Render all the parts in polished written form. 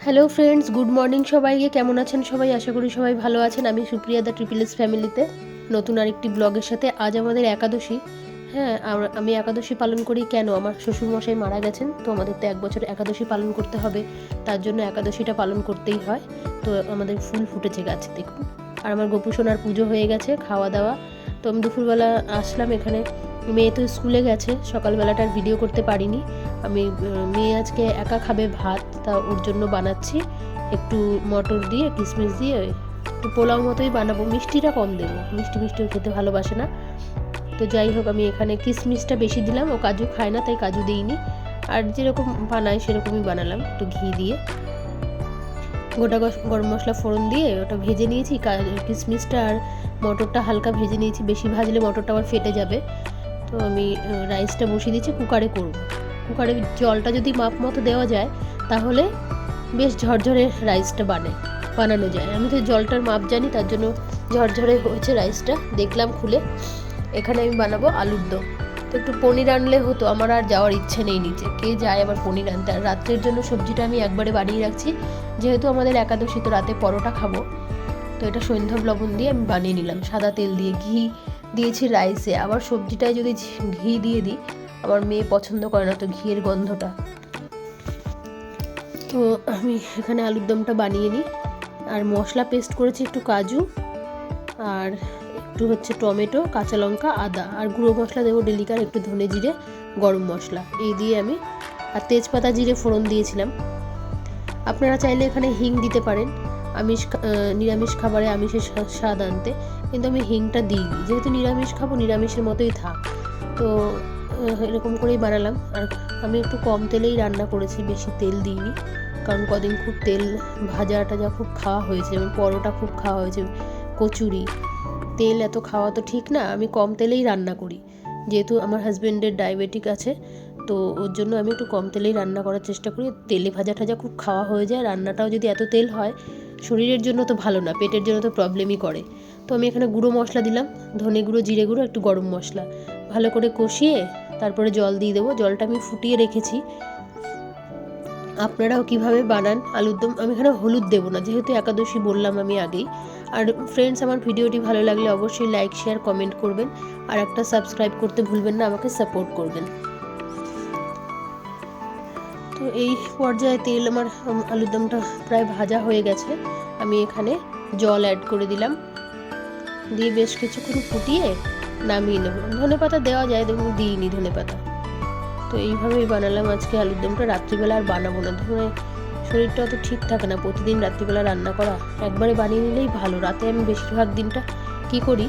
Hello friends, good morning সবাইকে। কেমন আছেন সবাই? আশা করি সবাই ভালো আছেন। আমি সুপ্রিয়া দ্য ট্রিপল এস ফ্যামিলিতে নতুন আরেকটি ব্লগের সাথে। আজ আমাদের একাদশী। হ্যাঁ, আমি একাদশী পালন করি কেন? আমার শ্বশুরমশাই মারা গেছেন, তো আমাদের তো এক বছর একাদশী পালন করতে হবে, তার জন্য একাদশীটা পালন করতেই হয়। তো আমাদের ফুল ফুটেছে গাছে, দেখুন। আর আমার গোপু সোনার পুজো হয়ে গেছে, খাওয়া দাওয়া। তো আমি দুপুরবেলা আসলাম এখানে। মেয়ে তো স্কুলে গেছে, সকালবেলাটার ভিডিও করতে পারিনি আমি। মেয়ে আজকে একা খাবে ভাত, তা ওর জন্য বানাচ্ছি একটু মটর দিয়ে কিশমিশ দিয়ে একটু পোলাও মতোই বানাবো। মিষ্টিটা কম দেবো, মিষ্টিও খেতে ভালোবাসে না। তো যাই হোক, আমি এখানে কিশমিশটা বেশি দিলাম, ও কাজু খায় না তাই কাজু দিইনি। আর যেরকম বানাই সেরকমই বানালাম, একটু ঘি দিয়ে গোটা গরম মশলা ফোড়ন দিয়ে ওটা ভেজে নিয়েছি। কিশমিশটা আর মটরটা হালকা ভেজে নিয়েছি, বেশি ভাজলে মটরটা আবার ফেটে যাবে। তো আমি রাইসটা বসিয়ে দিয়েছি, কুকারে করব। কুকারে জলটা যদি মাপ মতো দেওয়া যায় তাহলে বেশ ঝরঝরে রাইসটা বানানো যায়। আমি তো জলটার মাপ জানি, তার জন্য ঝরঝরে হয়েছে রাইসটা। দেখলাম খুলে। এখানে আমি বানাবো আলুর দম। তো একটু পনির আনলে হতো, আমার আর যাওয়ার ইচ্ছে নেই নিচে, কে যায় আবার পনির আনতে। আর রাত্রের জন্য সবজিটা আমি একবারে বানিয়ে রাখছি, যেহেতু আমাদের একাদশী, তো রাতে পরোটা খাবো। তো এটা সৈন্ধব লবণ দিয়ে আমি বানিয়ে নিলাম, সাদা তেল দিয়ে। ঘি দিয়েছি রাইসে, আবার সবজিটায় যদি ঘি দিয়ে দিই, আমার মেয়ে পছন্দ করে না তো ঘিয়ের গন্ধটা। তো আমি এখানে আলুর দমটা বানিয়ে নিই। আর মশলা পেস্ট করেছি একটু কাজু আর একটু হচ্ছে টমেটো, কাঁচা লঙ্কা, আদা। আর গুঁড়ো মশলা দেবো ডেলিকার, একটু ধনে জিরে, গরম মশলা, এই দিয়ে আমি। আর তেজপাতা জিরে ফোড়ন দিয়েছিলাম। আপনারা চাইলে এখানে হিং দিতে পারেন, নিরামিষ খাবারে আমিষের স্বাদ আনতে, কিন্তু আমি হিংটা দিইনি, যেহেতু নিরামিষ খাবো, নিরামিষের মতোই থাক। তো এরকম করেই বানালাম। আর আমি একটু কম তেলেই রান্না করেছি, বেশি তেল দিইনি, কারণ কদিন খুব তেল ভাজা টাজা খুব খাওয়া হয়েছে, যেমন পরোটা খুব খাওয়া হয়েছে, কচুরি। তেল এত খাওয়া তো ঠিক না, আমি কম তেলেই রান্না করি, যেহেতু আমার হাজব্যান্ডের ডায়াবেটিক আছে, তো ওর জন্য আমি একটু কম তেলেই রান্না করার চেষ্টা করি। তেলে ভাজা টাজা খুব খাওয়া হয়ে যায়, রান্নাটাও যদি এত তেল হয় শরীরের জন্য তো ভালো না, পেটের জন্য তো প্রবলেমই করে। তো আমি এখানে গুঁড়ো মশলা দিলাম, ধনে গুঁড়ো, জিরে গুঁড়ো, একটু গরম মশলা, ভালো করে কষিয়ে তারপরে জল দিয়ে দেবো। জলটা আমি ফুটিয়ে রেখেছি। আপনারাও কিভাবে বানান আলুর দম? আমি এখানে হলুদ দেবো না, যেহেতু একাদশী বললাম আমি আগেই। আর ফ্রেন্ডস, আমার ভিডিওটি ভালো লাগলে অবশ্যই লাইক, শেয়ার, কমেন্ট করবেন। আর একটা সাবস্ক্রাইব করতে ভুলবেন না, আমাকে সাপোর্ট করবেন। তো এই পর্যায়ে তেল আমার আলুর দমটা প্রায় ভাজা হয়ে গেছে। আমি এখানে জল অ্যাড করে দিলাম, দিয়ে বেশ কিছুক্ষণ ফুটিয়ে নামিয়ে নেব। ধনেপাতা দেওয়া যায়, দেখুন দিইনি ধনেপাতা। তো এইভাবেই বানালাম আজকে আলুর দমটা। রাত্রিবেলা আর বানাবো না, ধরুন শরীরটা অত ঠিক থাকে না প্রতিদিন রাত্রিবেলা রান্না করা, একবারে বানিয়ে নিলেই ভালো। রাতে আমি বেশিরভাগ দিনটা কী করি,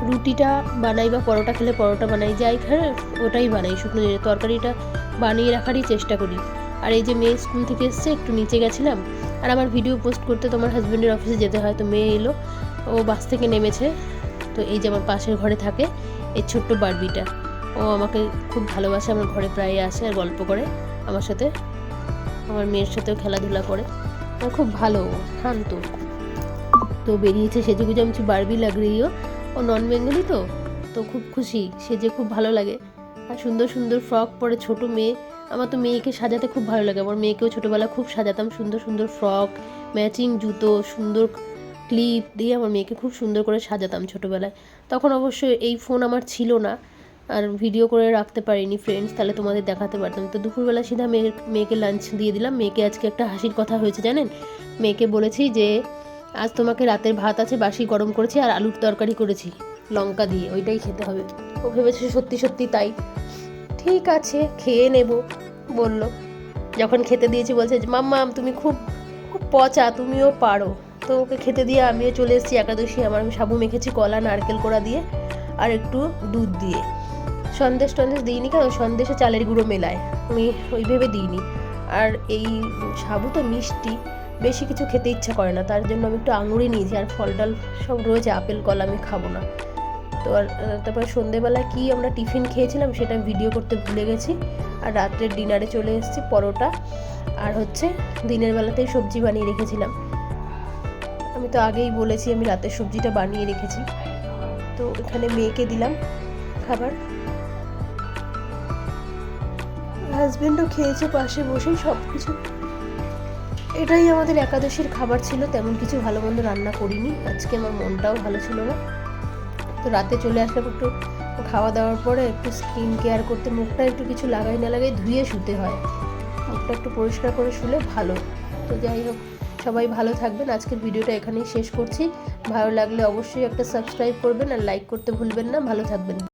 রুটিটা বানাই বা পরোটা খেলে পরোটা বানাই, যাই খাই ওটাই বানাই, শুকনো জিরে তরকারিটা বানিয়ে রাখারই চেষ্টা করি। আর এই যে মেয়ে স্কুল থেকে এসছে, একটু নিচে গেছিলাম। আর আমার ভিডিও পোস্ট করতে তো আমার হাজব্যান্ডের অফিসে যেতে হয়, তো মেয়ে এলো, ও বাস থেকে নেমেছে। তো এই যে আমার পাশের ঘরে থাকে এই ছোট্ট বারবিটা, ও আমাকে খুব ভালোবাসে, আমার ঘরে প্রায় আসে আর গল্প করে আমার সাথে, আমার মেয়ের সাথেও খেলাধুলা করে, আর খুব ভালো, শান্ত। তো বেরিয়েছে সেজেগুজে, আমি বারবি লাগ রही हो। ও নন বেঙ্গলি তো, তো খুব খুশি, সেজে খুব ভালো লাগে। আর সুন্দর সুন্দর ফ্রক পরে ছোট মেয়ে। আমার তো মেয়েকে সাজাতে খুব ভালো লাগে, আমার মেয়েকেও ছোটোবেলা খুব সাজাতাম, সুন্দর সুন্দর ফ্রক, ম্যাচিং জুতো, সুন্দর ক্লিপ দিয়ে আমার মেয়েকে খুব সুন্দর করে সাজাতাম ছোটোবেলায়। তখন অবশ্য এই ফোন আমার ছিল না, আর ভিডিও করে রাখতে পারিনি ফ্রেন্ডস, তাহলে তোমাদের দেখাতে পারতাম। তো দুপুরবেলা সিধা মেয়েকে লাঞ্চ দিয়ে দিলাম। মেয়েকে আজকে একটা হাসির কথা হয়েছে জানেন, মেয়েকে বলেছি যে আজ তোমাকে রাতের ভাত আছে, বাসি গরম করেছি, আর আলুর তরকারি করেছি লঙ্কা দিয়ে, ওইটাই খেতে হবে। ও ভেবেছে সত্যি সত্যি তাই, ঠিক আছে খেয়ে নেব বলল। যখন খেতে দিয়েছি বলছে, মাম্মা তুমি খুব খুব পচা, তুমিও পারো। তো ওকে খেতে দিয়ে আমিও চলে এসেছি একাদশী আমার। আমি সাবু মেখেছি কলা নারকেল কোড়া দিয়ে আর একটু দুধ দিয়ে। সন্দেশ দিইনি, কারণ সন্দেশে চালের গুঁড়ো মেলায়, আমি ওই ভেবে দিইনি। আর এই সাবু তো মিষ্টি, বেশি কিছু খেতে ইচ্ছা করে না, তার জন্য আমি একটু আঙুরই নিয়েছি। আর ফল টল সব রয়েছে, আপেল কলা আমি খাবো না। তো আর তারপর সন্ধেবেলা কি আমরা টিফিন খেয়েছিলাম সেটা ভিডিও করতে ভুলে গেছি। আর রাত্রের ডিনারে চলে এসেছি, পরোটা আর হচ্ছে দিনের বেলাতেই সবজি বানিয়ে রেখেছিলাম। আমি তো আগেই বলেছি আমি রাতের সবজিটা বানিয়ে রেখেছি। তো এখানে মেয়েকে দিলাম খাবার, হাজব্যান্ডও খেয়েছে পাশে বসেই। সব কিছু এটাই আমাদের একাদশীর খাবার ছিল, তেমন কিছু ভালো মন্দ রান্না করিনি, আজকে আমার মনটাও ভালো ছিল না। তো রাতে চলে আসলাম একটু খাওয়া দাওয়ার পরে একটু স্কিন কেয়ার করতে, মুখটা একটু কিছু লাগাই না লাগাই ধুয়ে শুতে হয়, মুখটা একটু পরিষ্কার করে শুলে ভালো। তো যাই হোক, সবাই ভালো থাকবেন। আজকের ভিডিওটা এখানেই শেষ করছি। ভালো লাগলে অবশ্যই একটা সাবস্ক্রাইব করবেন আর লাইক করতে ভুলবেন না। ভালো থাকবেন।